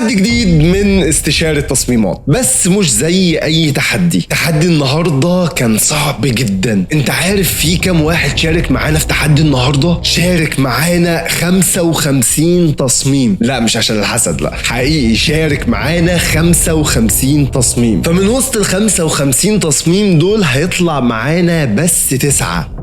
تحدي جديد من استشارة تصميمات، بس مش زي اي تحدي. تحدي النهاردة كان صعب جدا. انت عارف في كام واحد شارك معانا في تحدي النهاردة؟ شارك معانا 55 تصميم. لا مش عشان الحسد، لا حقيقي شارك معانا 55 تصميم. فمن وسط ال 55 تصميم دول هيطلع معانا بس 9.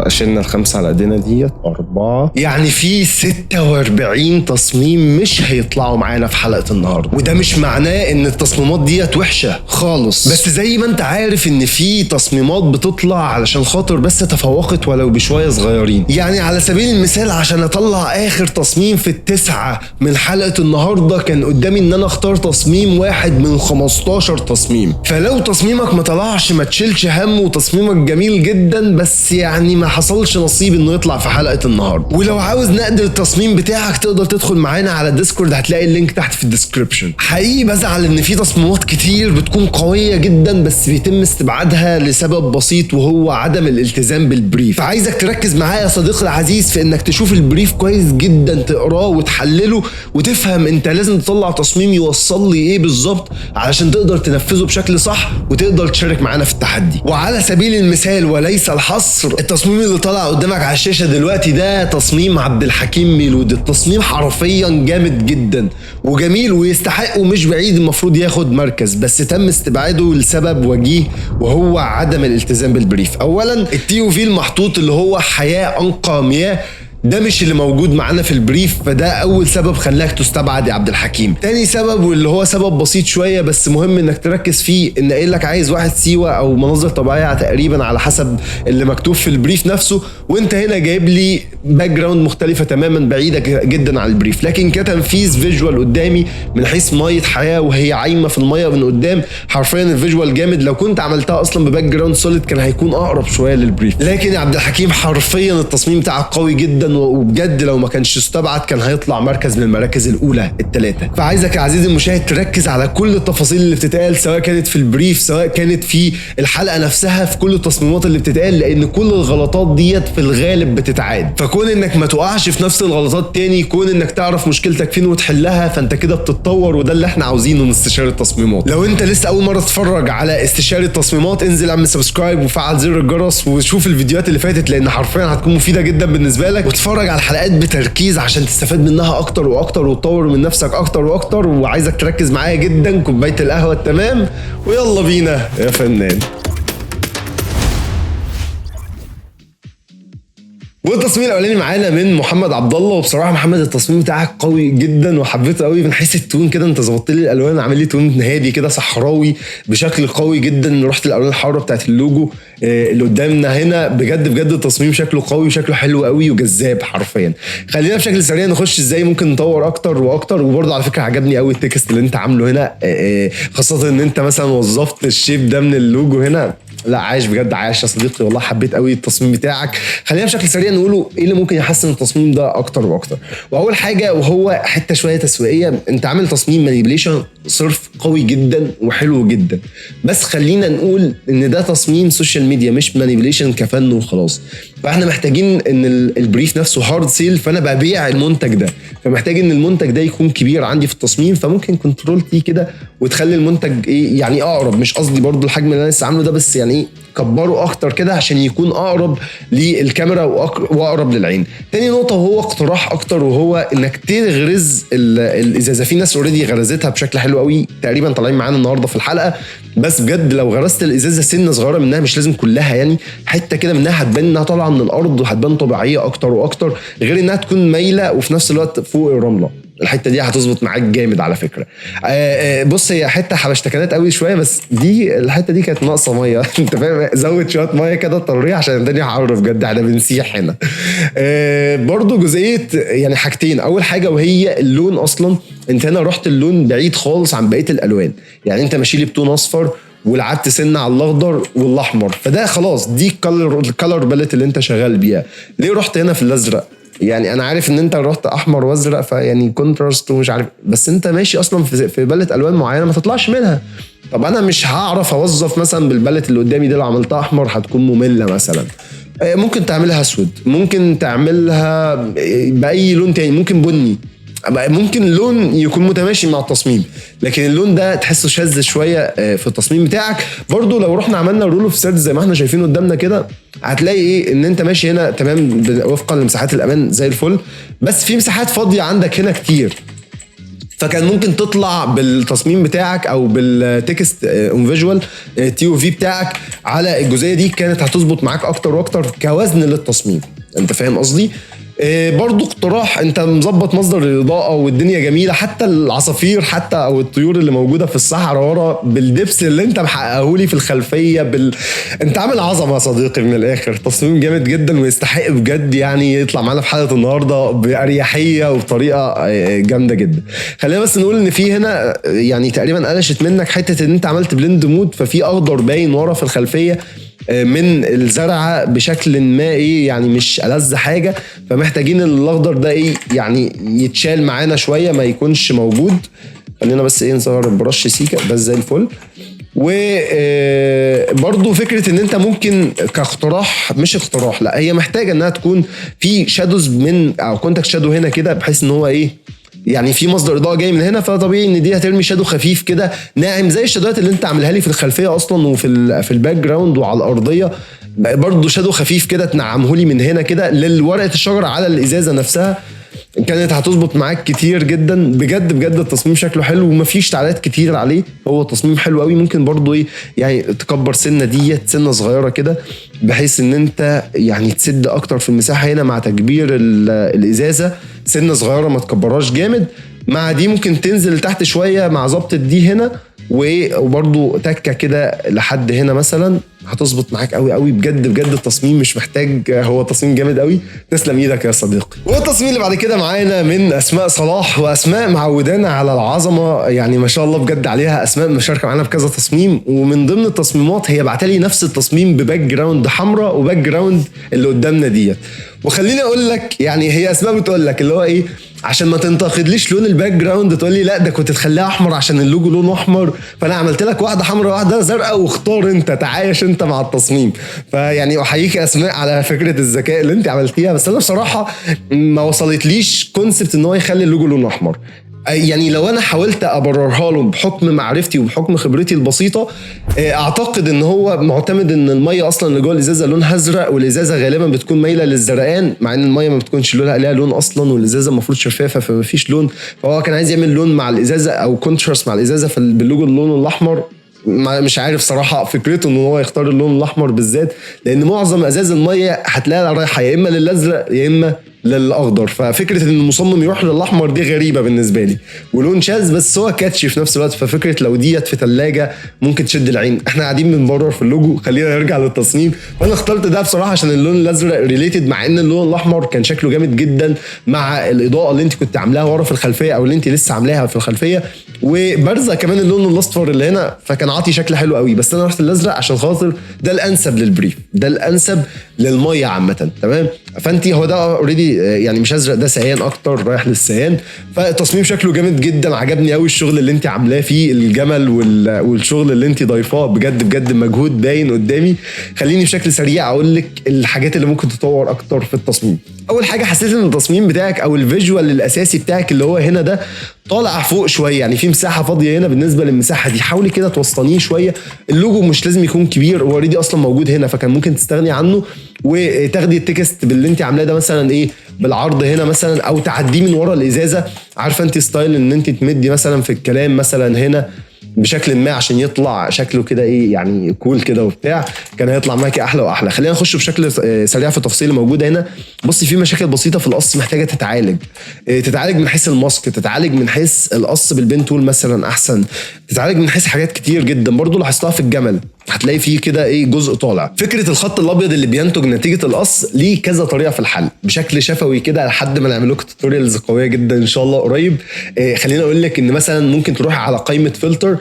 شلنا الخمسة على ايدينا ديت 4، يعني في 46 تصميم مش هيطلعوا معانا في حلقة النهاردة. وده مش معناه ان التصميمات ديت وحشة خالص، بس زي ما انت عارف ان في تصميمات بتطلع علشان خاطر بس تفوقت ولو بشوية صغيرين. يعني على سبيل المثال عشان اطلع اخر تصميم في 9 من حلقة النهاردة كان قدامي ان انا اختار تصميم واحد من 15 تصميم. فلو تصميمك ما طلعش ما تشيلش هم، وتصميمك جميل جدا بس يعني ما حصلش نصيب انه يطلع في حلقة النهاردة. ولو عاوز نقد التصميم بتاعك تقدر تدخل معانا على الديسكورد، هتلاقي اللينك تحت في الديسكريبشن. حقيقي بزعل ان في تصميمات كتير بتكون قوية جدا بس بيتم استبعادها لسبب بسيط وهو عدم الالتزام بالبريف. فعايزك تركز معايا يا صديقي العزيز في انك تشوف البريف كويس جدا، تقراه وتحلله وتفهم انت لازم تطلع تصميم يوصل لي ايه بالظبط علشان تقدر تنفذه بشكل صح وتقدر تشارك معانا في التحدي. وعلى سبيل المثال وليس الحصر، التصميم اللي طلع قدامك على الشاشة دلوقتي ده تصميم عبد الحكيم ميلود. التصميم حرفيا جامد جدا وجميل ويستحق ومش بعيد المفروض ياخد مركز، بس تم استبعاده لسبب وجيه وهو عدم الالتزام بالبريف. اولا التي او في المحطوط اللي هو حياة انقى مياه ده مش اللي موجود معانا في البريف، فده اول سبب خلاك تستبعد يا عبد الحكيم. تاني سبب واللي هو سبب بسيط شويه بس مهم انك تركز فيه، ان قايل لك عايز واحد سيوه او مناظر طبيعيه تقريبا على حسب اللي مكتوب في البريف نفسه، وانت هنا جايب لي باك جراوند مختلفه تماما بعيده جدا عن البريف. لكن كتنفيذ فيجوال قدامي من حيث ميه حياه وهي عايمه في الميه من قدام، حرفيا الفيجوال جامد. لو كنت عملتها اصلا بباك جراوند سوليد كان هيكون اقرب شويه للبريف. لكن يا عبد الحكيم حرفيا التصميم بتاعك قوي جدا، وبجد لو ما كانش استبعد كان هيطلع مركز من المراكز الاولى الثلاثه. فعايزك يا عزيزي المشاهد تركز على كل التفاصيل اللي بتتقال، سواء كانت في البريف سواء كانت في الحلقه نفسها، في كل التصميمات اللي بتتقال، لان كل الغلطات ديت في الغالب بتتعاد. فكون انك ما تقعش في نفس الغلطات تاني، كون انك تعرف مشكلتك فين وتحلها، فانت كده بتتطور، وده اللي احنا عاوزينه من استشاره التصميمات. لو انت لسه اول مره تتفرج على استشاره التصميمات، انزل اعمل سبسكرايب وفعل زر الجرس وشوف الفيديوهات اللي فاتت، لان حرفيا هتكون مفيده جدا بالنسبه لك. وتتفرج على الحلقات بتركيز عشان تستفاد منها اكتر واكتر وتطور من نفسك اكتر واكتر. وعايزك تركز معايا جدا، كوبايه القهوه التمام ويلا بينا يا فنان. والتصميم الاولاني معانا من محمد عبد الله. وبصراحه محمد التصميم بتاعك قوي جدا وحبيته قوي من حيث التون كده. انت ظبطت لي الالوان، عامل لي تون هادي كده صحراوي بشكل قوي جدا. رحت الالوان الحمراء بتاعت اللوجو اللي قدامنا هنا. بجد التصميم شكله قوي وشكله حلو قوي وجذاب حرفيا. خلينا بشكل سريع نخش ازاي ممكن نطور اكتر واكتر. وبرضه على فكره عجبني قوي التكست اللي انت عامله هنا، خاصه ان انت مثلا وظفت الشيب ده من اللوجو هنا. لا عايش بجد، عايش يا صديقي والله، حبيت قوي التصميم بتاعك. خلينا بشكل سريع نقوله ايه اللي ممكن يحسن التصميم ده اكتر واكتر. واول حاجه وهو حته شويه تسويقيه، انت عامل تصميم مانيبيليشن صرف قوي جدا وحلو جدا، بس خلينا نقول ان ده تصميم سوشيال ميديا مش مانيبيليشن كفن وخلاص. فاحنا محتاجين ان البريف نفسه هارد سيل، فانا ببيع المنتج ده، فمحتاج ان المنتج ده يكون كبير عندي في التصميم. فممكن كنترول تي كده وتخلي المنتج ايه يعني اقرب، مش قصدي برضو الحجم اللي انا لسه عامله ده، بس يعني ايه كبره اكتر كده عشان يكون اقرب للكاميرا واقرب للعين. تاني نقطه وهو اقتراح اكتر، وهو انك تغرز الازازه. في ناس اوريدي غرزتها بشكل حلو قوي تقريبا طالعين معانا النهارده في الحلقه، بس بجد لو غرزت الازازه سنه صغيره منها، مش لازم كلها يعني، حته كده منها هتبان انها طالعه من الارض وهتبان طبيعيه اكتر واكتر، غير انها تكون مايله وفي نفس الوقت فوق الرمله. الحته دي هتظبط معاك جامد على فكره. بص هي حته حبشتكنات قوي شويه، بس دي الحته دي كانت ناقصه ميه انت فاهم، زود شويه ميه كده طريه عشان الدنيا حر بجد، احنا بنسيح هنا. برضو جزئيه يعني حاجتين. اول حاجه وهي اللون. اصلا انت هنا رحت اللون بعيد خالص عن بقيه الالوان، يعني انت ماشي لي بتون اصفر ولعبت سنه على الاخضر والاحمر، فده خلاص دي الكالر باليت اللي انت شغال بيها. ليه رحت هنا في الازرق؟ يعني انا عارف ان انت رحت احمر وازرق فيعني كونتراست ومش عارف، بس انت ماشي اصلا في باليت الوان معينه ما تطلعش منها. طب انا مش هعرف اوظف مثلا بالباليت اللي قدامي دي، لو عملتها احمر هتكون ممله مثلا. ممكن تعملها اسود، ممكن تعملها باي لون تاني، ممكن بني. ممكن اللون يكون متماشي مع التصميم، لكن اللون ده تحسه شاذ شويه في التصميم بتاعك. برضو لو رحنا عملنا رول اوف سيرز زي ما احنا شايفين قدامنا كده، هتلاقي ايه ان انت ماشي هنا تمام وفقا لمساحات الامان زي الفل، بس في مساحات فاضيه عندك هنا كتير، فكان ممكن تطلع بالتصميم بتاعك او بالتكست اون فيجوال تي او في بتاعك على الجزئيه دي، كانت هتظبط معاك اكتر واكتر كوزن للتصميم. انت فاهم قصدي؟ برضو اقتراح، انت مظبط مصدر الاضاءه والدنيا جميله، حتى العصافير حتى او الطيور اللي موجوده في الصحراء ورا بالدبس اللي انت محققه لي في الخلفيه انت عامل عظمه يا صديقي. من الاخر تصميم جامد جدا ويستحق بجد يعني يطلع معانا في حلقه النهارده باريحيه وبطريقه جامده جدا. خلينا بس نقول ان في هنا يعني تقريبا قلشت منك حته ان انت عملت بلند مود، ففي اخضر باين ورا في الخلفيه من الزرعه بشكل ما ايه يعني مش ألذ حاجه، فمحتاجين الاخضر ده ايه يعني يتشال معانا شويه ما يكونش موجود. خلينا بس ايه نصغر البرش سيكا بس زي الفل. وبرضو فكره ان انت ممكن كاقتراح، مش اقتراح لا، هي محتاجه انها تكون في شادوز من او كونتاكت شادو هنا كده، بحيث ان هو ايه يعني في مصدر اضاءه جاي من هنا، فطبيعي ان دي هترمي شادو خفيف كده ناعم زي الشادوات اللي انت عاملها لي في الخلفيه اصلا وفي الباك جراوند وعلى الارضيه، برضو شادو خفيف كده تنعمه لي من هنا كده للورقه الشجره على الازازه نفسها، كانت هتظبط معاك كتير جدا. بجد بجد التصميم شكله حلو ومفيش تعليقات كتير عليه، هو تصميم حلو قوي. ممكن برضو ايه يعني تكبر سنه ديت سنه صغيره كده بحيث ان انت يعني تسد اكتر في المساحه هنا مع تكبير الازازه، سنه صغيره ما تكبرهاش جامد. مع دي ممكن تنزل تحت شويه مع ظبط دي هنا، وبرضو تكه كده لحد هنا مثلا، هتظبط معاك قوي قوي. بجد بجد التصميم مش محتاج، هو تصميم جامد قوي. تسلم ايدك يا صديقي. والتصميم اللي بعد كده معانا من اسماء صلاح، واسماء معودانا على العظمه يعني ما شاء الله بجد عليها. اسماء مشاركه معانا بكذا تصميم، ومن ضمن التصميمات هي بعتلي نفس التصميم بباك جراوند حمراء وباك جراوند اللي قدامنا ديت. وخليني اقول لك يعني هي اسماء بتقول لك اللي هو ايه، عشان ما تنتقدليش لون الباك جراوند تقول لي لا ده كنت تخليها احمر عشان اللوجو لونه احمر، فانا عملت لك واحده حمراء واحده زرقاء، واختار انت تعايش انت مع التصميم. فيعني احييك اسماء على فكره الذكاء اللي انت عملتيها، بس انا بصراحه ما وصلتليش كونسبت ان هو يخلي اللوجو لونه احمر. يعني لو انا حاولت ابررها له بحكم معرفتي وبحكم خبرتي البسيطه، اعتقد ان هو معتمد ان الميه اصلا اللي جوه الازازه لونها ازرق، والازازه غالبا بتكون مايله للزرقان، مع ان الميه ما بتكونش لها لون اصلا، والازازه المفروض شفافه فما فيش لون. فهو كان عايز يعمل لون مع الازازه او كونتراست مع الازازه باللوجو اللون الاحمر. مش عارف صراحه فكرته ان هو يختار اللون الاحمر بالذات، لان معظم ازاز الميه هتلاقيها رايحه يا اما للازرق يا اما للاخضر، ففكره ان المصمم يروح للاحمر دي غريبه بالنسبه لي، ولون شاذ بس هو كاتشي في نفس الوقت. ففكره لو ديت في ثلاجه ممكن تشد العين. احنا قاعدين بنبرر في اللوجو، خلينا نرجع للتصميم. وانا اخترت ده بصراحه عشان اللون الازرق ريليتد، مع ان اللون الاحمر كان شكله جامد جدا مع الاضاءه اللي انت كنت عاملاها ورا في الخلفيه او اللي انت لسه عاملاها في الخلفيه، وبرزه كمان اللون الاصفر اللي هنا، فكان عاطي شكل حلو قوي. بس انا رحت الازرق عشان خاطر ده الانسب للبريف، ده الانسب للميه عامه. تمام، فانت هو ده اوريدي يعني مش ازرق، ده سيان اكتر رايح للسيان. فالتصميم شكله جامد جدا، عجبني قوي الشغل اللي انت عاملاه فيه، الجمل والشغل اللي انت ضايفاه بجد بجد مجهود باين قدامي. خليني بشكل سريع اقول لك الحاجات اللي ممكن تطور اكتر في التصميم. اول حاجه حسيت ان التصميم بتاعك او الفيجوال الاساسي بتاعك اللي هو هنا ده طالع فوق شويه، يعني في مساحه فاضيه هنا بالنسبه للمساحه دي، حاولي كده توسطنيه شويه. اللوجو مش لازم يكون كبير، هو اوريدي اصلا موجود هنا فكان ممكن تستغني عنه، وتاخدي التكست باللي انت عاملاه ده مثلا ايه بالعرض هنا مثلا، او تعديه من ورا الازازه. عارفه انت ستايل ان انت تمدي مثلا في الكلام مثلا هنا بشكل ما عشان يطلع شكله كده ايه يعني كول كده وبتاع، كان هيطلع معاكي احلى واحلى. خلينا نخش بشكل سريع في التفاصيل الموجوده هنا. بصي في مشاكل بسيطه في القص محتاجه تتعالج من حيث الماسك، تتعالج من حيث القص بالبين تول مثلا احسن، تتعالج من حيث حاجات كتير جدا. برضو لاحظتها في الجمل، هتلاقي فيه كده ايه جزء طالع. فكره الخط الابيض اللي بينتج نتيجه القص ليه كذا طريقه في الحل بشكل شفوي كده لحد ما نعمل لكم توتوريالز قويه جدا ان شاء الله قريب. خلينا اقول لك ان مثلا ممكن تروح على قائمه فلتر،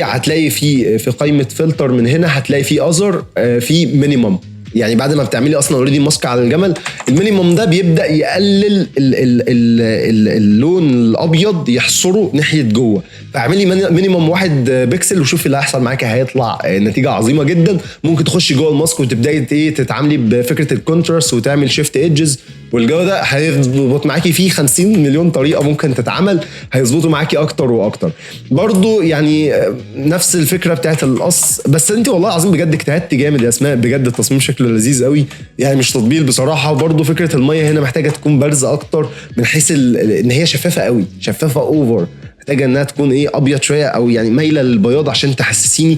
هتلاقي في قائمه فلتر من هنا هتلاقي في اذر، في مينيمم. يعني بعد ما بتعملي اصلا اوريدي ماسك على الجمل، المينيمم ده بيبدا يقلل اللون الابيض يحصره ناحيه جوه. فاعملي مينيمم 1 بكسل وشوفي اللي هيحصل معاكي، هيطلع نتيجه عظيمه جدا. ممكن تخشي جوه الماسك وتبداي ايه تتعاملي بفكره الكونتراست وتعمل شيفت ايدجز، والجو ده هيظبط معاكي فيه 50 مليون طريقه ممكن تتعمل، هيظبطوا معاكي اكتر واكتر. برضو يعني نفس الفكره بتاعت القص، بس انت والله العظيم بجد اجتهدتي جامد يا اسماء، بجد التصميم شكله لذيذ قوي يعني مش تطبيل بصراحه. برضو فكره الميه هنا محتاجه تكون بارزه اكتر من حيث ان هي شفافه قوي، شفافه اوفر، محتاجه انها تكون ايه ابيض شويه او يعني مايله للبياض عشان تحسسيني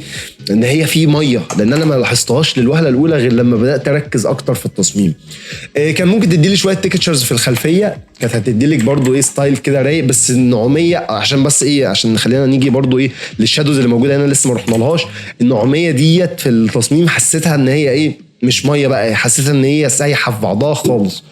ان هي في ميه، لان انا ما لاحظتهاش للوهله الاولى غير لما بدات اركز اكتر في التصميم. كان ممكن تدي لي شويه تكتشرز في الخلفيه، كانت هتدي لك برضو ايه ستايل كده رايق، بس النعوميه عشان بس ايه عشان خلينا نيجي برضو ايه للشادوز اللي موجوده هنا لسه ما رحنالهاش. النعوميه ديت في التصميم حسيتها ان هي ايه مش ميه بقى، حسيت ان هي سايحه في بعضها خالص.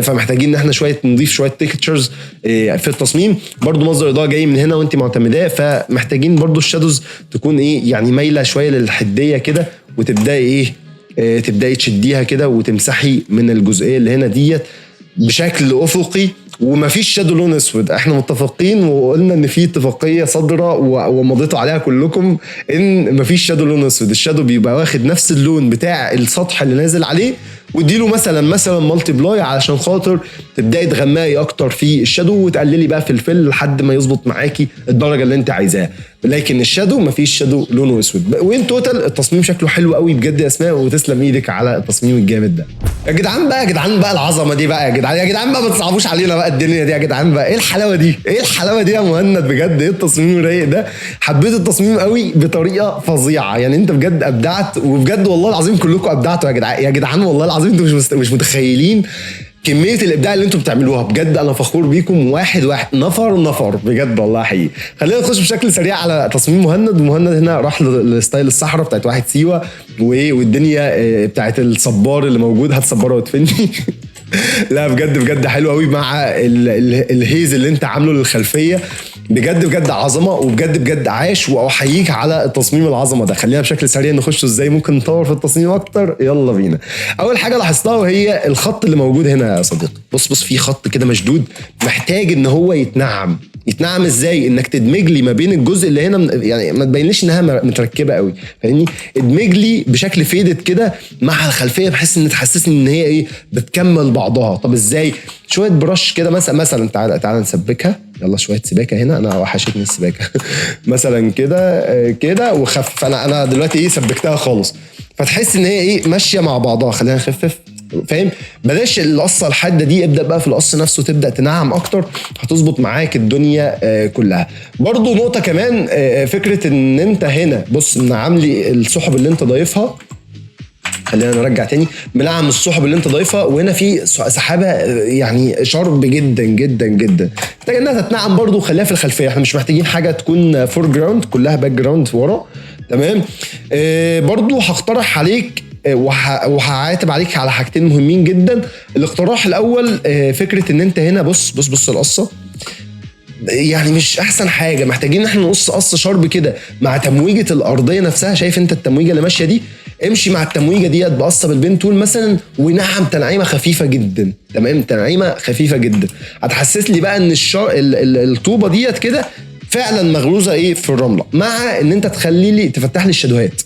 فمحتاجين ان احنا شويه نضيف شويه تكتشرز في التصميم. برضو مصدر اضاءه جاي من هنا وانت معتمداه، فمحتاجين برضو الشادوز تكون ايه يعني مايله شويه للحديه كده، وتبداي ايه تبداي تشديها كده وتمسحي من الجزئيه اللي هنا ديت بشكل افقي. ومفيش شادو لون اسود، احنا متفقين وقلنا ان في اتفاقيه صادره ومضيتوا عليها كلكم ان مفيش شادو لون اسود. الشادو بيبقى واخد نفس اللون بتاع السطح اللي نازل عليه، واديله مثلا مالتي بلاي علشان خاطر تبداي تغمقي اكتر في الشادو وتقللي بقى في الفل لحد ما يظبط معاكي الدرجه اللي انت عايزاها. لكن الشادو مفيش شادو لونه اسود. وين توتال التصميم شكله حلو قوي بجد يا اسماء، وتسلم ايدك على التصميم الجامد ده. يا جدعان بقى العظمه دي بقى يا جدعان بقى ما تصعبوش علينا بقى الدنيا دي يا جدعان بقى. ايه الحلاوه دي يا مهند بجد، ايه التصميم الرايق ده. حبيت التصميم قوي بطريقه فظيعه يعني، انت بجد ابدعت، وبجد والله العظيم كلكم ابدعتوا يا جدعان والله العظيم انتوا مش متخيلين كميه الابداع اللي انتوا بتعملوها. بجد انا فخور بيكم، واحد نفر بجد والله حقيقي. خلينا نخش بشكل سريع على تصميم مهند. ومهند هنا راح لستايل الصحراء بتاعت واحد سيوه، والدنيا بتاعت الصبار اللي موجود هتصبره وتفني لا بجد حلو قوي مع الهيز اللي انت عامله للخلفيه، بجد عظمه، وبجد عاش، واحييك على التصميم العظمه ده. خلينا بشكل سريع نخش ازاي ممكن نطور في التصميم اكتر، يلا بينا. اول حاجه لاحظتها وهي الخط اللي موجود هنا يا صديقي. بص في خط كده مشدود محتاج ان هو يتنعم ازاي؟ انك تدمج لي ما بين الجزء اللي هنا يعني ما تبينليش انها متركبه قوي، فاهمني؟ ادمج لي بشكل فيدد كده مع الخلفيه بحيث ان تحسسني ان هي ايه بتكمل بعضها. طب ازاي؟ شويه برش كده مثلا تعالى نسبكها، يلا شويه سباكه هنا، انا وحشتني السباكه مثلا كده وخفف. انا دلوقتي ايه سبكتها خالص، فتحس ان هي ايه ماشيه مع بعضها. خلينا نخفف، فاهم؟ بلاش القصه الحاده دي، ابدا بقى في القص نفسه تبدا تنعم اكتر، هتظبط معاك الدنيا كلها. برضو نقطه كمان فكره ان انت هنا بص منعم لي السحب اللي انت ضايفها. خلينا نرجع تاني، منعم السحب اللي انت ضايفها، وهنا في سحابه يعني شارب جدا محتاج انها تتنعم برضو. خليها في الخلفيه، احنا مش محتاجين حاجه تكون فور جراوند، كلها باك جراوند ورا، تمام؟ برضو هقترح عليك وهعاتب عليك على حاجتين مهمين جدا. الاقتراح الاول فكره ان انت هنا بص القصه يعني مش احسن حاجه، محتاجين ان احنا نقص قص شرب كده مع تمويجه الارضيه نفسها. شايف انت التمويجه اللي ماشيه دي؟ امشي مع التمويجه ديت بقصه بالبين تول مثلا، ونعم تنعيمه خفيفه جدا، تمام؟ تنعيمه خفيفه جدا هتحسس لي بقى ان الطوبه ديت كده فعلا مغروزه ايه في الرمله، مع ان انت تخلي لي تفتح لي الشادوهات.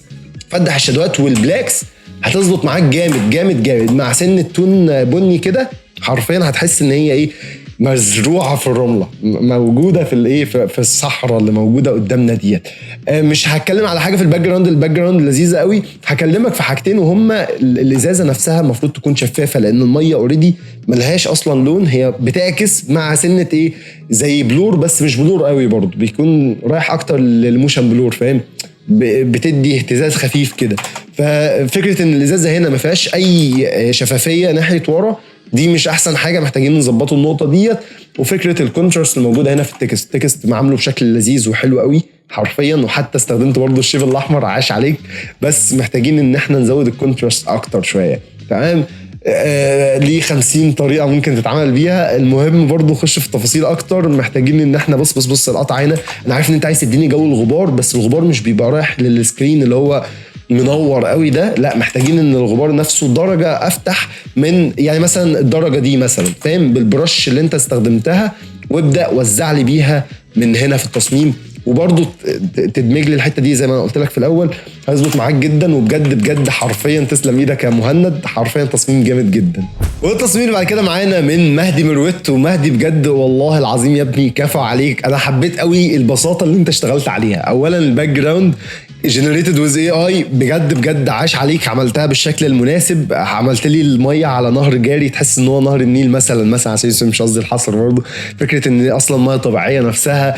فتح الشادوهات والبلاكس هتظبط معاك جامد مع سن التون بني كده، حرفيا هتحس ان هي ايه مزروعه في الرمله، موجوده في الايه في الصحراء اللي موجوده قدامنا ديت. مش هتكلم على حاجه في الباك جراوند لذيذه قوي، هكلمك في حاجتين، وهما الازازه نفسها المفروض تكون شفافه، لان الميه اوريدي ملهاش اصلا لون، هي بتعكس مع سنه ايه زي بلور، بس مش بلور قوي برضه، بيكون رايح اكتر للموشن بلور، فاهم؟ بتدي اهتزاز خفيف كده. ففكره ان الازازه هنا ما فيهاش اي شفافيه ناحيه ورا، دي مش احسن حاجه، محتاجين نظبطوا النقطه ديت. وفكره الكونتراست الموجوده هنا في التكست معامله بشكل لذيذ وحلو قوي حرفيا، وحتى استخدمت برضو الشيف الاحمر، عاش عليك، بس محتاجين ان احنا نزود الكونتراست اكتر شويه، تمام؟ ليه 50 طريقه ممكن تتعامل بيها. المهم برضو نخش في التفاصيل اكتر، محتاجين ان احنا بص القطع هنا. انا عارف ان انت عايز تديني جو الغبار، بس الغبار مش بيبقى رايح للسكرين اللي هو منور قوي ده، لا محتاجين ان الغبار نفسه درجه افتح من يعني مثلا الدرجه دي مثلا، فاهم؟ بالبرش اللي انت استخدمتها وابدا وزع لي بيها من هنا في التصميم، وبرضه تدمج لي الحته دي زي ما انا قلت لك في الاول، هيظبط معاك جدا. وبجد بجد حرفيا تسلم ايدك يا مهند، حرفيا تصميم جامد جدا. والتصميم اللي بعد كده معانا من مهدي مروت. ومهدي بجد والله العظيم يا ابني كفو عليك، انا حبيت قوي البساطه اللي انت اشتغلت عليها. اولا الباك جراوند جنريتد ويز اي اي، بجد بجد عاش عليك، عملتها بالشكل المناسب. عملت لي الميه على نهر جاري تحس ان هو نهر النيل مثلا عشان مش قصدي الحصر برضه، فكره ان اصلا ميه طبيعيه نفسها.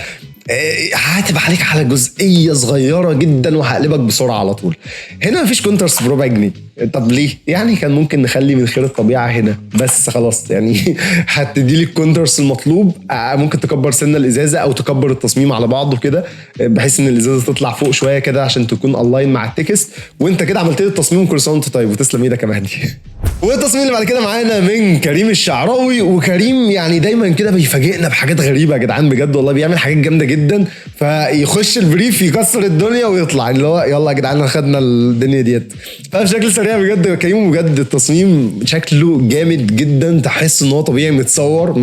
هاتب عليك على جزئيه صغيره جدا وهقلبك بسرعه على طول. هنا مفيش كونترست بربع جنيه، طب ليه؟ يعني كان ممكن نخلي من خير الطبيعه هنا بس خلاص، يعني هتدي لي الكونترست المطلوب. ممكن تكبر سنه الازازه او تكبر التصميم على بعضه كده بحيث ان الازازه تطلع فوق شويه كده عشان تكون الاين مع التكست، وانت كده عملت لي التصميم. كل سنه وانت طيب وتسلم ايدك يا مهدي. والتصميم اللي بعد كده معانا من كريم الشعراوي. وكريم يعني دايما كده بيفاجئنا بحاجات غريبه يا جدعان، بجد والله بيعمل حاجات جامده جدا. فيخش البريف يكسر الدنيا ويطلع اللي هو يلا يا جدعان خدنا الدنيا ديت. فبشكل سريع بجد كريم بجد التصميم شكله جامد جدا، تحس ان هو طبيعي متصور،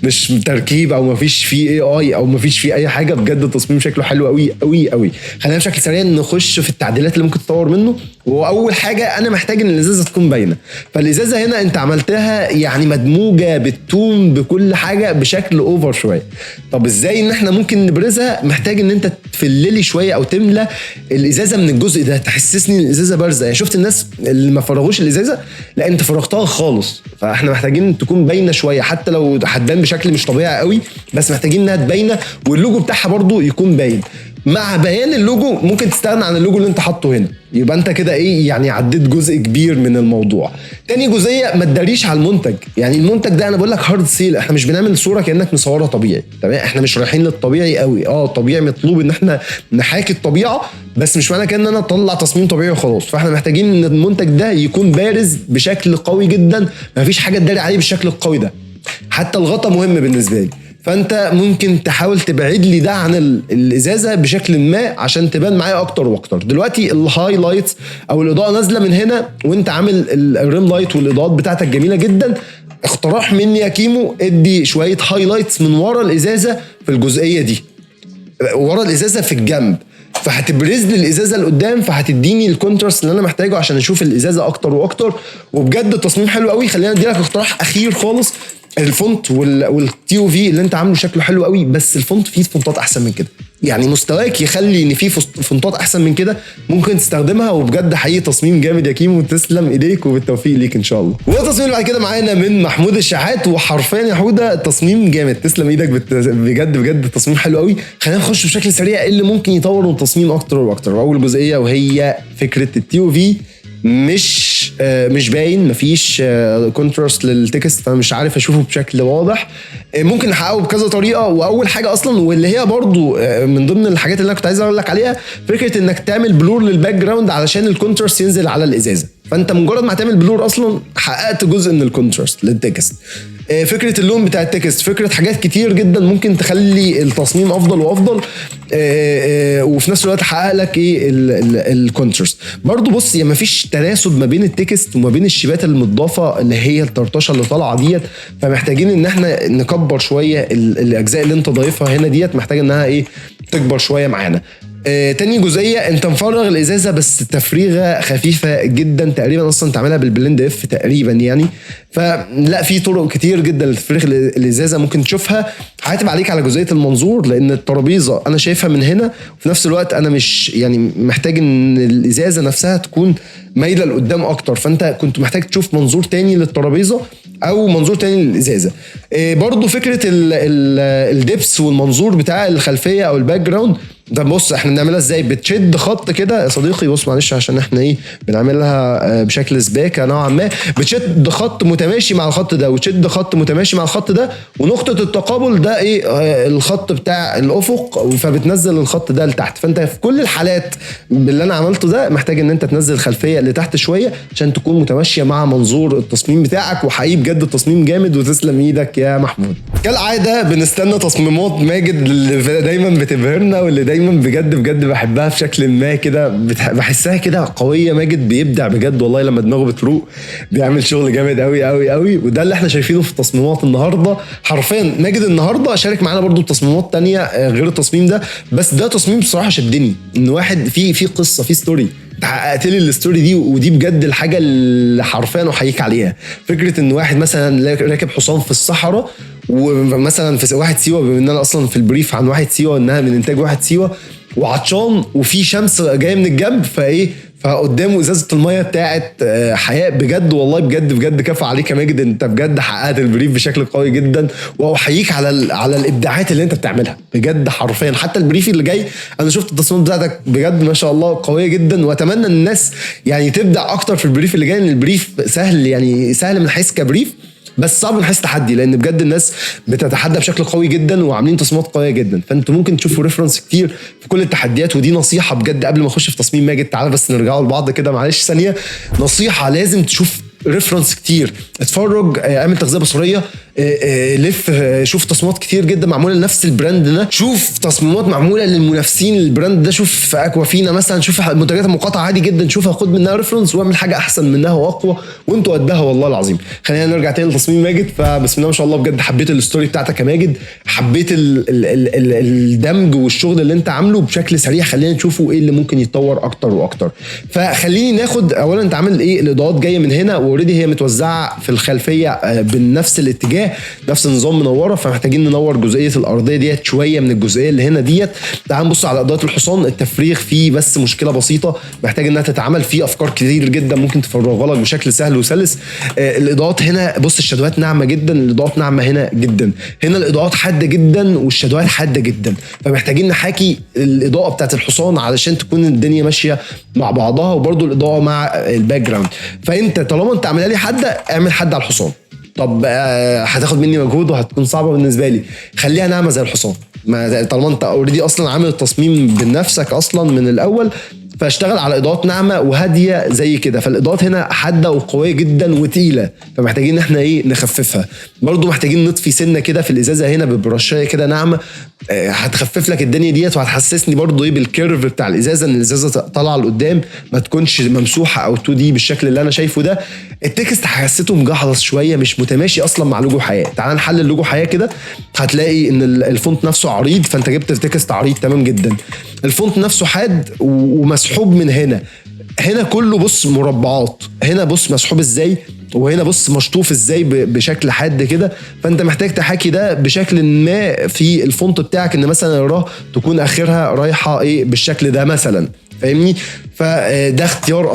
مش تركيب او مفيش فيه اي اي او مفيش فيه اي حاجه. بجد التصميم شكله حلو قوي قوي قوي. خلينا بشكل سريع نخش في التعديلات اللي ممكن تطور منه. واول حاجه انا محتاج ان الازازه تكون باينه. فالازازه هنا انت عملتها يعني مدموجه بالتون بكل حاجه بشكل اوفر شويه. طب ازاي ان احنا ممكن نبرزها؟ محتاج ان انت تفللي شويه او تملى الازازه من الجزء ده، تحسسني ان الازازه بارزه. يعني شفت الناس اللي ما فرغوش الازازه، لا انت فرغتها خالص. فاحنا محتاجين تكون باينه شويه، حتى لو هتبان بشكل مش طبيعي قوي بس محتاجين انها تبينه، واللوجو بتاعها برضو يكون باين. مع بيان اللوجو ممكن تستغنى عن اللوجو اللي انت حاطه هنا، يبقى انت كده ايه يعني عديت جزء كبير من الموضوع. تاني جزئيه ما تداريش على المنتج. يعني المنتج ده انا بقول لك هارد سيل، احنا مش بنعمل صوره كانك مصورها طبيعي، تمام؟ احنا مش رايحين للطبيعي قوي. طبيعي مطلوب ان احنا نحاكي الطبيعه، بس مش معنى كده ان انا اطلع تصميم طبيعي وخلاص. فاحنا محتاجين ان المنتج ده يكون بارز بشكل قوي جدا، ما فيش حاجه تداري عليه بالشكل القوي ده. حتى الغطا مهم بالنسبه لي، فانت ممكن تحاول تبعد لي ده عن الازازه بشكل ما عشان تبان معايا اكتر واكتر. دلوقتي الهايلايتس او الاضاءه نازله من هنا وانت عامل الريم لايت والاضاءات بتاعتك جميله جدا. اقتراح مني يا كيمو، ادي شويه هايلايتس من ورا الازازه في الجزئيه دي، ورا الازازه في الجنب، فهتبرز لي الازازه لقدام، فهتديني الكونتراست اللي انا محتاجه عشان اشوف الازازه اكتر واكتر. وبجد التصميم حلو قوي. خلينا ادي لك اقتراح اخير خالص، الفونت والتي او في اللي انت عامله شكله حلو قوي، بس الفونت فيه فونتات احسن من كده. يعني مستواك يخلي ان في فونتات احسن من كده ممكن تستخدمها. وبجد حقيقي تصميم جامد يا كيمو، تسلم ايديك وبالتوفيق ليك ان شاء الله. والتصميم اللي بعد كده معانا من محمود الشحات. وحرفيا يا حوده التصميم جامد، تسلم ايدك بجد بجد التصميم حلو قوي. خلينا نخش بشكل سريع ايه اللي ممكن يطور التصميم اكتر واكتر. اول جزئيه وهي فكره التي او في، مش باين، مفيش كونتراست للتكست، فمش عارف اشوفه بشكل واضح. ممكن نحققه بكذا طريقه. واول حاجه اصلا واللي هي برضو من ضمن الحاجات اللي انا كنت عايز اقول لك عليها، فكره انك تعمل بلور للباك جراوند علشان الكونتراست ينزل على الازازه. فانت مجرد ما هتعمل بلور اصلا حققت جزء من الكونتراست للتكست. فكره اللون بتاع التكست، فكره حاجات كتير جدا ممكن تخلي التصميم افضل وافضل، وفي نفس الوقت حقق لك ايه الكونتراست. برضو بص، يعني مفيش تناسب ما بين التكست وما بين الشيبات المضافه اللي هي الطرطشه اللي طالعه ديت. فمحتاجين ان احنا نكبر شويه الاجزاء اللي انت ضايفها هنا ديت، محتاج انها ايه تكبر شويه معانا. تاني جزئية، انت مفرغ الازازة بس تفريغة خفيفة جدا، تقريبا اصلا تعملها بالبلند اف تقريبا يعني. فلا في طرق كتير جدا لتفريغ الازازة ممكن تشوفها. هعتب عليك على جزئية المنظور، لان الترابيزة انا شايفها من هنا، وفي نفس الوقت انا مش يعني محتاج ان الازازة نفسها تكون مايلة لقدام اكتر. فانت كنت محتاج تشوف منظور تاني للترابيزة او منظور تاني للازازة. برضو فكرة الدبس والمنظور بتاع الخلفية او الباك جراوند. ده بص احنا بنعملها ازاي، بتشد خط كده يا صديقي، بص معلش عشان احنا ايه بنعملها بشكل سباكه نوعا ما. بتشد خط متماشي مع الخط ده وتشد خط متماشي مع الخط ده، ونقطه التقابل ده ايه الخط بتاع الافق، فبتنزل الخط ده لتحت. فانت في كل الحالات باللي انا عملته ده محتاج ان انت تنزل الخلفيه لتحت شويه عشان تكون متماشيه مع منظور التصميم بتاعك. وحقيقي بجد التصميم جامد وتسلم ايدك يا محمود. كالعاده بنستنى تصميمات ماجد اللي دايما بتبهرنا واللي دايما بجد بجد بحبها بشكل ما كده، بحسها كده قويه. ماجد بيبدع بجد والله لما دماغه بتروق، بيعمل شغل جامد قوي قوي قوي، وده اللي احنا شايفينه في التصميمات النهارده. حرفيا ماجد النهارده شارك معانا برضو تصميمات تانية غير التصميم ده، بس ده تصميم بصراحه شدني، ان واحد في قصه، في ستوري، حققت لي الستوري دي، ودي بجد الحاجه اللي حرفيا احييك عليها. فكره ان واحد مثلا راكب حصان في الصحراء، ومثلا في واحد سيوه، بما ان انا اصلا في البريف عن واحد سيوه انها من انتاج واحد سيوه، وعطشان وفي شمس جايه من الجنب، فقدامه ازازه الميه بتاعت حياء. بجد والله بجد بجد كفى عليك يا ماجد، انت بجد حققت البريف بشكل قوي جدا، واحييك على الابداعات اللي انت بتعملها بجد حرفيا. حتى البريف اللي جاي انا شفت التصميم بتاعتك بجد ما شاء الله قويه جدا، واتمنى ان الناس يعني تبدع اكتر في البريف اللي جاي، لان البريف سهل، يعني سهل من حيث كبريف، بس صعب من حيث تحدي، لان بجد الناس بتتحدى بشكل قوي جدا وعاملين تصميمات قويه جدا. فانتوا ممكن تشوفوا ريفرنس كتير في كل التحديات، ودي نصيحه بجد قبل ما اخش في تصميم ماجد. تعالى بس نرجعوا لبعض كده معلش ثانيه، نصيحه لازم تشوف ريفرنس كتير، اتفرج، اعمل تغذيه بصريه، لف، شوف تصميمات كتير جدا معموله لنفس البراند ده، شوف تصميمات معموله للمنافسين البراند ده، شوف في اكوافينا مثلا، شوف منتجات المقاطعه عادي جدا، شوفها خد منها ريفرنس واعمل حاجه احسن منها واقوى، وانتوا قدها والله العظيم. خلينا نرجع تاني لتصميم ماجد. فبسم الله ما شاء الله بجد حبيت الستوري بتاعتك يا ماجد، حبيت الدمج والشغل اللي انت عامله بشكل سريع. خلينا نشوفوا ايه اللي ممكن يتطور اكتر واكتر. فخليني ناخد اولا انت عامل ايه، الاضاءات جايه من هنا اوريدي هي متوزعه في الخلفيه بنفس الاتجاه، نفس النظام منوره، فمحتاجين ننور جزئيه الارضيه ديت شويه من الجزئيه اللي هنا ديت. تعال نبص على اضاءه الحصان، التفريغ فيه بس مشكله بسيطه محتاج انها تتعمل، فيه افكار كتير جدا ممكن تفرغها لك بشكل سهل وسلس. الاضاءات هنا بص الشادوات ناعمه جدا، الاضاءات ناعمه هنا جدا، هنا الاضاءات حاده جدا والشادوات حاده جدا، فمحتاجين نحاكي الاضاءه بتاعت الحصان علشان تكون الدنيا ماشيه مع بعضها، وبرده الاضاءه مع الباك جراوند. فانت طالما انت عاملها لي حاده، اعمل حد على الحصان. طب هتاخد مني مجهود وهتكون صعبه بالنسبه لي، خليها ناعمه زي الحصان. طالما انت اوريدي اصلا عامل التصميم بنفسك اصلا من الاول، فاشتغل على اضاءات ناعمه وهاديه زي كده. فالاضاءات هنا حاده وقويه جدا وتقيله، فمحتاجين ان احنا نخففها. برضو محتاجين نطفي سنه كده في الازازه هنا ببرشايه كده ناعمه، هتخفف لك الدنيا ديت، وهتحسسني برضو بالكيرف بتاع الازازه، ان الازازه طالعه لقدام ما تكونش ممسوحه او 2 دي بالشكل اللي انا شايفه ده. التكست حسيته مجحظ شويه، مش متماشي اصلا مع لوجو حياه. تعال نحلل لوجو حياه كده، هتلاقي ان الفونت نفسه عريض، فانت جبت التكست عريض تمام جدا. الفونت نفسه حاد ومسحوب من هنا كله بص مربعات، هنا بص مسحوب ازاي، وهنا بص مشطوف ازاي بشكل حاد كده. فانت محتاج تحاكي ده بشكل ما في الفونت بتاعك، ان مثلا الراه تكون اخرها رايحه بالشكل ده مثلا، فاهمني؟ فده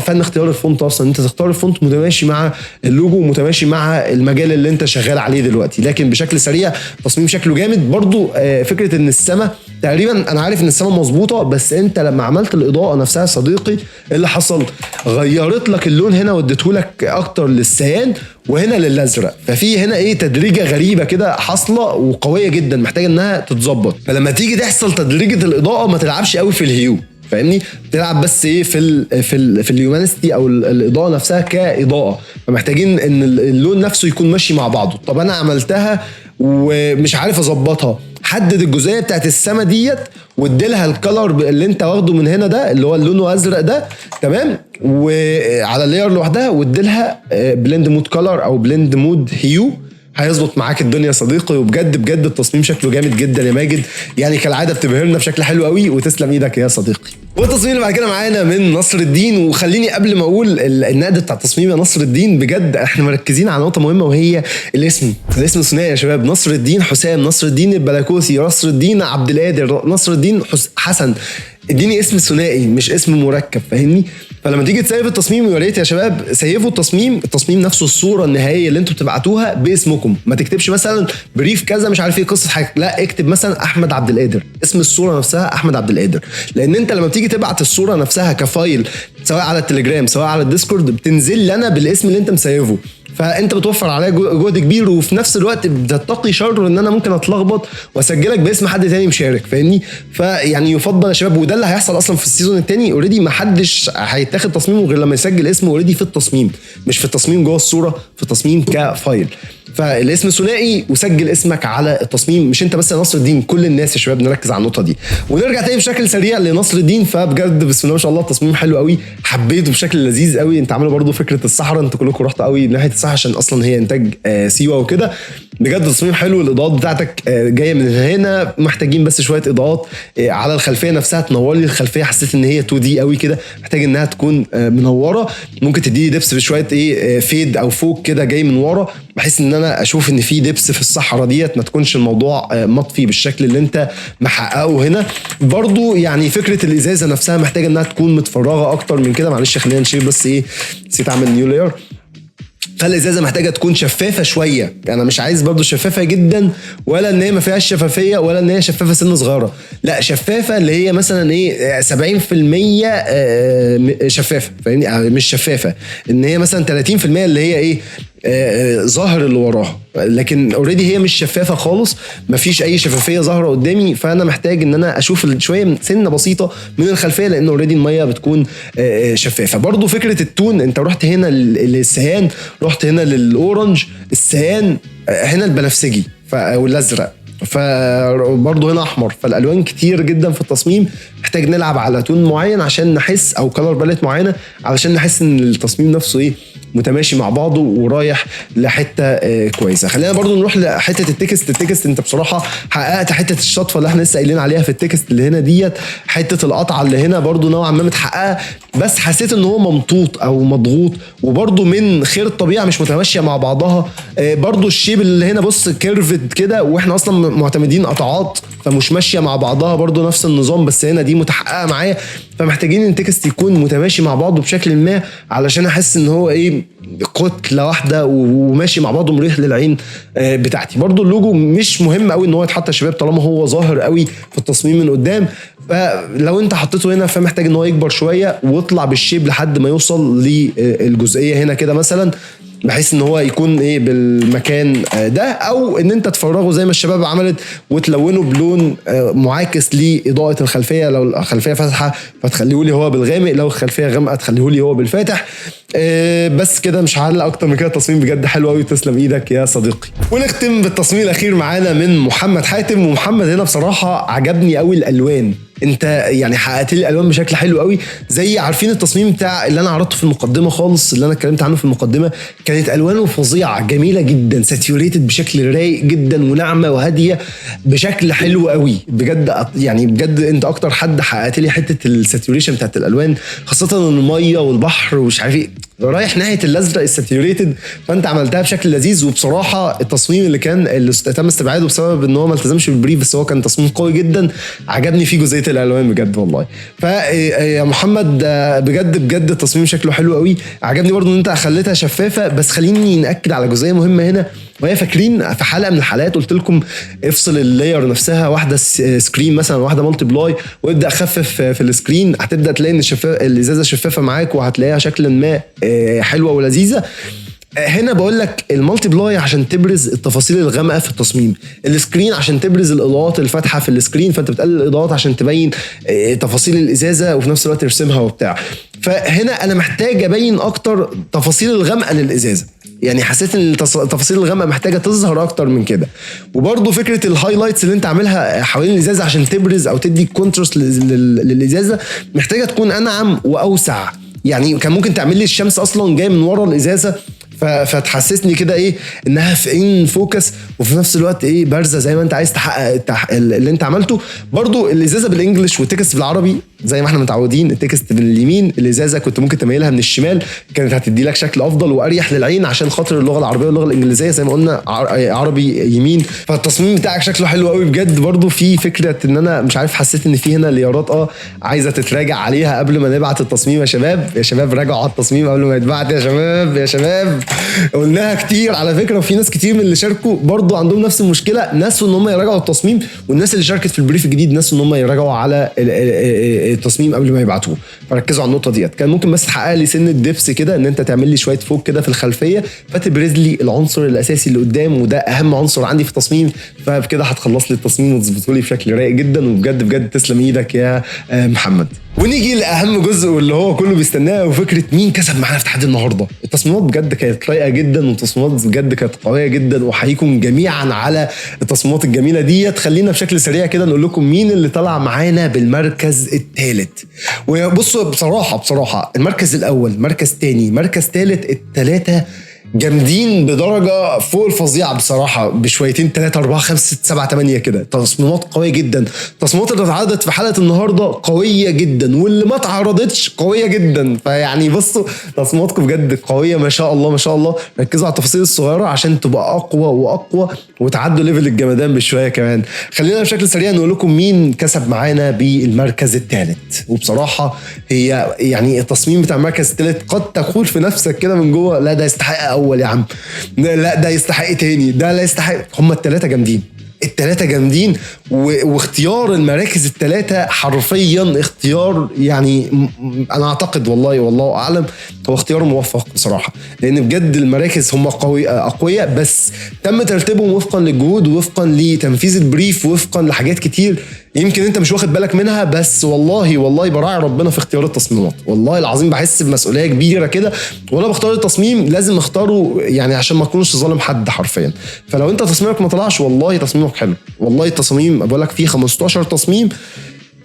فن اختيار الفونت اصلا، انت تختار الفونت متماشي مع اللوجو ومتماشي مع المجال اللي انت شغال عليه دلوقتي. لكن بشكل سريع تصميم شكله جامد. برضو فكره ان السما تقريبا، انا عارف ان السما مظبوطه، بس انت لما عملت الاضاءه نفسها صديقي اللي حصل، غيرت لك اللون هنا واديته لك اكتر للسيان وهنا للازرق. ففي هنا تدريجه غريبه كده حاصله وقويه جدا، محتاجه انها تتظبط. فلما تيجي تحصل تدريجه الاضاءه ما تلعبش قوي في الهيو، فاهمني؟ تلعب بس في الهيومانيستي او الاضاءه نفسها كاضاءه. فمحتاجين ان اللون نفسه يكون ماشي مع بعضه. طب انا عملتها ومش عارف اظبطها، حدد الجزئيه بتاعت السما ديت واديلها الكلر اللي انت واخده من هنا ده اللي هو لونه ازرق ده، تمام، وعلى اللاير لوحدها واديلها بلند مود كلر او بلند مود هيو، هيظبط معاك الدنيا يا صديقي. وبجد بجد التصميم شكله جامد جدا يا ماجد، يعني كالعاده بتبهرنا بشكل حلو قوي، وتسلم ايدك يا صديقي. والتصميم اللي بعد كده معانا من نصر الدين. وخليني قبل ما اقول النقد بتاع التصميم يا نصر الدين، بجد احنا مركزين على نقطه مهمه، وهي الاسم ثنائي يا شباب، نصر الدين حسام، نصر الدين البلاكوسي، نصر الدين عبد القادر، نصر الدين حسن. اديني اسم ثنائي مش اسم مركب، فاهمني؟ فلما تيجي تسيف التصميم، يا ريت يا شباب سيفوا التصميم نفسه، الصوره النهائيه اللي انتوا بتبعتوها باسمكم. ما تكتبش مثلا بريف كذا مش عارف ايه قصه حاجه، لا اكتب مثلا احمد عبد القادر، اسم الصوره نفسها احمد عبد القادر. لان انت لما بتيجي تبعت الصوره نفسها كفايل سواء على التليجرام سواء على الديسكورد، بتنزل لنا بالاسم اللي انت مسيفه، فانت بتوفر عليا جهد كبير، وفي نفس الوقت بتتقي شر ان انا ممكن اتلخبط واسجلك باسم حد تاني مشارك، فاهمني؟ فيعني يفضل يا شباب، وده اللي هيحصل اصلا في السيزون الثاني. اوريدي ما حدش هيتاخد تصميمه غير لما يسجل اسمه اوريدي في التصميم، مش في التصميم جوه الصوره، في التصميم كفايل. فالاسم ثنائي وسجل اسمك على التصميم، مش انت بس يا نصر الدين، كل الناس يا شباب، نركز على النقطه دي. ونرجع تاني بشكل سريع لنصر الدين. فبجد بسم الله ما شاء الله التصميم حلو قوي، حبيته بشكل لذيذ قوي. انت عامل برضو فكره الصحراء، انت كلكم رحتوا قوي ناحيه الصحراء عشان اصلا هي انتاج سيوه وكده. بجد تصميم حلو، الاضاءات بتاعتك جايه من هنا، محتاجين بس شويه اضاءات على الخلفيه نفسها تنور لي الخلفيه. حسيت ان هي 2 دي قوي كده، محتاج انها تكون منوره. ممكن تديني دبس بشويه فيد او فوق كده جاي من ورا، بحيث ان انا اشوف ان في دبس في الصحراء ديت، ما تكونش الموضوع مطفي بالشكل اللي انت محققه هنا. برضو يعني فكره الازازه نفسها محتاجه انها تكون متفرغه اكتر من كده. معلش خلينا نشيل بس نسيت اعمل نيو لاير. فالازازه محتاجه تكون شفافه شويه، انا مش عايز برضو شفافه جدا، ولا ان هي ما فيهاش شفافيه، ولا ان هي شفافه سن صغيره، لا شفافه اللي هي مثلا 70% شفافه، فاهمني؟ مش شفافه ان هي مثلا 30% اللي هي ظاهر اللي وراها، لكن اوريدي هي مش شفافه خالص، مفيش اي شفافيه ظاهره قدامي. فانا محتاج ان انا اشوف شويه سنه بسيطه من الخلفيه، لان اوريدي الميه بتكون شفافه. برضو فكره التون، انت رحت هنا للسهان، رحت هنا للاورنج، السهان هنا البنفسجي والازرق، فبرضه هنا احمر. فالالوان كتير جدا في التصميم، محتاج نلعب على تون معين عشان نحس، او كلر باليت معينه علشان نحس ان التصميم نفسه متماشي مع بعضه ورايح لحته كويسه. خلينا برضو نروح لحته التكست انت بصراحه حققت حته الشطفه اللي احنا لسه قايلين عليها في التكست اللي هنا ديت، حته القطعه اللي هنا برضو نوعا ما متحققه، بس حسيت ان هو ممطوط او مضغوط، وبرضو من خير الطبيعه مش متماشيه مع بعضها. برضو الشيب اللي هنا بص كيرفد كده، واحنا اصلا معتمدين قطعات فمش ماشيه مع بعضها، برضو نفس النظام، بس هنا دي متحققه معايا. فمحتاجين ان التكست يكون متماشي مع بعضه بشكل ما علشان احس ان هو كتله واحده وماشي مع بعضه مريح للعين بتاعتي. برضو اللوجو مش مهم قوي ان هو يتحط يا شباب طالما هو ظاهر قوي في التصميم من قدام، فلو انت حطيته هنا فمحتاج ان هو يكبر شويه واطلع بالشيب لحد ما يوصل للجزئيه هنا كده مثلا، بحيث ان هو يكون بالمكان ده، او ان انت تفرغه زي ما الشباب عملت وتلونه بلون معاكس لاضاءه الخلفيه. لو الخلفيه فاتحه فتخليه لي هو بالغامق، لو الخلفيه غامقه تخليه لي هو بالفاتح. بس كده مش هعلق اكتر من كده. التصميم بجد حلو قوي، تسلم ايدك يا صديقي. ونختم بالتصميم الاخير معانا من محمد حاتم. ومحمد هنا بصراحه عجبني قوي الالوان، انت يعني حققت لي الالوان بشكل حلو قوي. زي عارفين التصميم بتاع اللي انا عرضته في المقدمه خالص، اللي انا اتكلمت عنه في المقدمه، كانت الوانه فظيعه جميله جدا، ساتيوريتد بشكل رايق جدا وناعمه وهاديه بشكل حلو قوي بجد. يعني بجد انت اكتر حد حققت لي حته الساتيوريشن بتاعت الالوان، خاصه الميه والبحر ومش عارف رايح ناحيه الازرق الساتيوريتد، فانت عملتها بشكل لذيذ. وبصراحه التصميم اللي تم استبعاده بسبب ان هو ما التزمش بالبريف، بس هو كان تصميم قوي جدا، عجبني فيه جزئيه الالوان بجد والله. فيا محمد بجد التصميم شكله حلو قوي. عجبني برضو ان انت خليتها شفافه، بس خليني ناكد على جزئيه مهمه هنا، وهي فاكرين في حلقه من الحلقات قلت لكم افصل اللاير نفسها، واحده سكرين مثلا واحده مالتي بلاي، وابدا خفف في السكرين، هتبدا تلاقي ان الازازه شفافه معاك وهتلاقيها شكلا ما حلوه ولذيذه. هنا بقول لك المالتي بلاي عشان تبرز التفاصيل الغامقه في التصميم، السكرين عشان تبرز الاضاءات الفاتحه في السكرين، فانت بتقلل الاضاءات عشان تبين تفاصيل الازازه وفي نفس الوقت ترسمها وبتاع. فهنا انا محتاج ابين اكتر تفاصيل الغامقه للازازه، يعني حسيت ان التفاصيل الغامقه محتاجه تظهر اكتر من كده. وبرده فكره الهايلايتس اللي انت عاملها حوالين الازازه عشان تبرز او تدي كونتراست للازازه محتاجه تكون انعم واوسع. يعني كان ممكن تعمل لي الشمس اصلا جايه من ورا الازازه فتحسسني كده انها في ان فوكس، وفي نفس الوقت بارزه زي ما انت عايز تحقق اللي انت عملته. برضو الازازه بالانجلش والتكست بالعربي زي ما احنا متعودين، التكست من اليمين، الازازه كنت ممكن تميلها من الشمال، كانت هتدي لك شكل افضل واريح للعين عشان خاطر اللغه العربيه واللغه الانجليزيه زي ما قلنا عربي يمين. فالتصميم بتاعك شكله حلو قوي بجد. برضو في فكره ان انا مش عارف، حسيت ان في هنا ليارات عايزه تتراجع عليها قبل ما نبعت التصميم. يا شباب راجعوا على التصميم قبل ما يتبعت يا شباب قلناها كتير على فكره. وفي ناس كتير من اللي شاركوا برضو عندهم نفس المشكله، ناس ان هم يراجعوا التصميم، والناس اللي شاركت في البريف الجديد ناس ان هم يراجعوا على التصميم قبل ما يبعتوه، فركزوا على النقطه ديت. كان ممكن بس تحقق لي سن الدبس كده، ان انت تعمل لي شويه فوق كده في الخلفيه فتبرز لي العنصر الاساسي اللي قدام، وده اهم عنصر عندي في التصميم. فبكده هتخلص لي التصميم وتظبطه لي بشكل رايق جدا، وبجد بجد تسلم ايدك يا محمد. ونيجي لاهم جزء واللي هو كله بيستناه، وفكره مين كسب معانا في تحدي النهارده. التصميمات بجد كانت رايقه جدا، والتصميمات بجد كانت قويه جدا، واحييكم جميعا على التصميمات الجميله ديت. خلينا بشكل سريع كده نقول لكم مين اللي طلع معانا بالمركز الثالث. وبصوا بصراحه المركز الاول، مركز ثاني، مركز ثالث، الثلاثه جامدين بدرجه فوق الفظيعه بصراحه، بشويتين 3 4 5 6 7 8 كده. تصميمات قويه جدا، التصميمات اللي اتعرضت في حلقه النهارده قويه جدا، واللي ما اتعرضتش قويه جدا. فيعني بصوا تصميماتكم بجد قويه ما شاء الله ما شاء الله. ركزوا على التفاصيل الصغيره عشان تبقى اقوى واقوى وتعدوا ليفل الجمدان بشويه كمان. خلينا بشكل سريع نقول لكم مين كسب معانا بالمركز الثالث. وبصراحه هي يعني التصميم بتاع المركز الثالث قد تقول في نفسك كده من جوه لا ده يستحق اول يا عم، لا ده يستحق تاني، ده لا يستحق. هم الثلاثه جامدين، الثلاثه جامدين، واختيار المراكز الثلاثه حرفيا اختيار يعني انا اعتقد والله اعلم هو اختيار موفق بصراحه، لان بجد المراكز هم اقوياء، بس تم ترتيبهم وفقا للجهود ووفقا لتنفيذ البريف ووفقا لحاجات كتير يمكن انت مش واخد بالك منها. بس والله براعي ربنا في اختيار التصميمات، والله العظيم بحس بمسؤوليه كبيره كده، وانا بختار التصميم لازم اختاره يعني عشان ما اكونش ظالم حد حرفيا. فلو انت تصميمك ما طلعش والله تصميمك حلو، والله التصميم بقول لك فيه 15 تصميم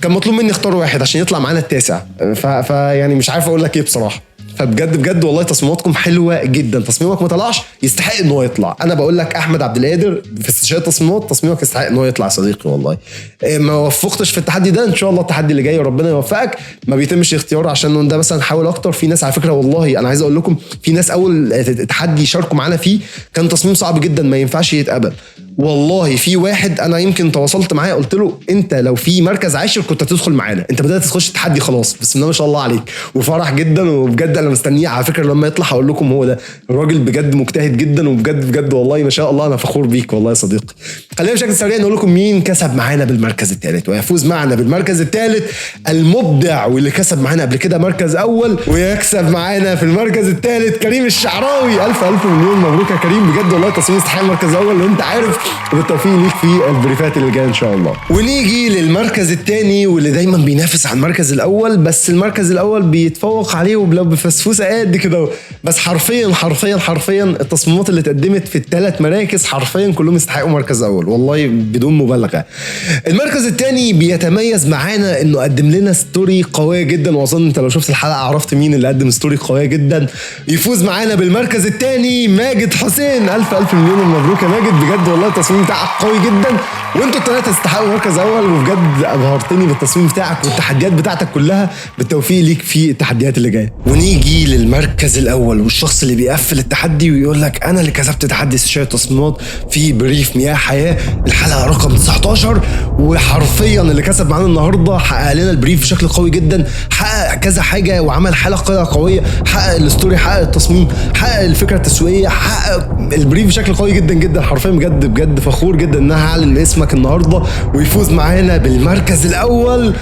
كان مطلوب مني اختار واحد عشان يطلع معانا التاسع. فيعني مش عارف اقول لك ايه بصراحه. فبجد والله تصميماتكم حلوه جدا، تصميمك ما طلعش يستحق ان هو يطلع. انا بقول لك احمد عبد القادر في استشاره تصميمات، تصميمك يستحق ان هو يطلع يا صديقي. والله ما وفقتش في التحدي ده، ان شاء الله التحدي اللي جاي وربنا يوفقك. ما بيتمش اختيار عشان ده مثلا حاول اكتر. في ناس على فكره والله انا عايز اقول لكم في ناس اول تحدي شاركوا معانا فيه كان تصميم صعب جدا ما ينفعش يتقبل. والله في واحد انا يمكن تواصلت معاه قلت له انت لو في مركز عاشر كنت هتدخل معانا، انت بدات تخش التحدي خلاص، بسم الله ما شاء الله عليك. وفرح جدا، وبجد انا مستنيه على فكره لما يطلع هقول لكم هو ده الراجل بجد مجتهد جدا، وبجد والله ما شاء الله انا فخور بيك والله يا صديقي. خلينا بشكل سريع نقول لكم مين كسب معانا بالمركز الثالث. ويفوز معنا بالمركز الثالث المبدع واللي كسب معانا قبل كده مركز اول، ويكسب معانا في المركز الثالث كريم الشعراوي. الف مليون مبروك يا كريم، بجد والله تصميم يستحق المركز الاول وانت عارف، وبالتوفيق ليك في البريفات اللي جايه ان شاء الله. ونيجي للمركز الثاني واللي دايما بينافس على المركز الاول، بس المركز الاول بيتفوق عليه ولو بفسفوسه قد كده. بس حرفيا التصميمات اللي اتقدمت في الثلاث مراكز حرفيا كلهم يستحقوا مركز اول، والله بدون مبالغه. المركز الثاني بيتميز معانا انه قدم لنا ستوري قويه جدا، واظن انت لو شفت الحلقه عرفت مين اللي قدم ستوري قويه جدا. يفوز معانا بالمركز الثاني ماجد حسين. الف مليون مبروك يا ماجد، بجد والله التصميم بتاعك قوي جدا، وانتوا الثلاثه تستحقوا مركز اول، وبجد ابهرتني بالتصميم بتاعك والتحديات بتاعتك كلها. بالتوفيق ليك في التحديات اللي جايه. ونيجي للمركز الاول والشخص اللي بيقفل التحدي ويقول لك انا اللي كسبت تحدي استشاره تصميمات في بريف مياه حياه الحلقه رقم 19. وحرفيا اللي كسب معانا النهارده حقق لنا البريف بشكل قوي جدا، حقق كذا حاجه وعمل حلقه قويه، حقق الستوري، حقق التصميم، حقق الفكره التسويقيه، حقق البريف بشكل قوي جدا حرفيا. بجد فخور جدا ان انا هعلن اسمك النهارده. ويفوز معانا بالمركز الاول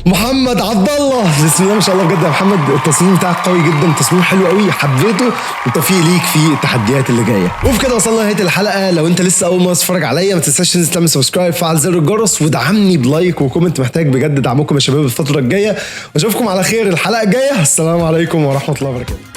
محمد عبد الله. بسم الله ما شاء الله، بجد يا محمد التصميم بتاعك قوي جدا، تصميم حلو قوي حبيته، والتوفيق ليك في التحديات اللي جايه. وبكده وصلنا لنهايه الحلقه. لو انت لسه اول مره تتفرج عليا ما تنساش تنزل تعمل سبسكرايب، فعل زر الجرس، ودعمني بلايك وكومنت، محتاج بجد دعمكم يا شباب الفتره الجايه. واشوفكم على خير الحلقه الجايه. السلام عليكم ورحمه الله وبركاته.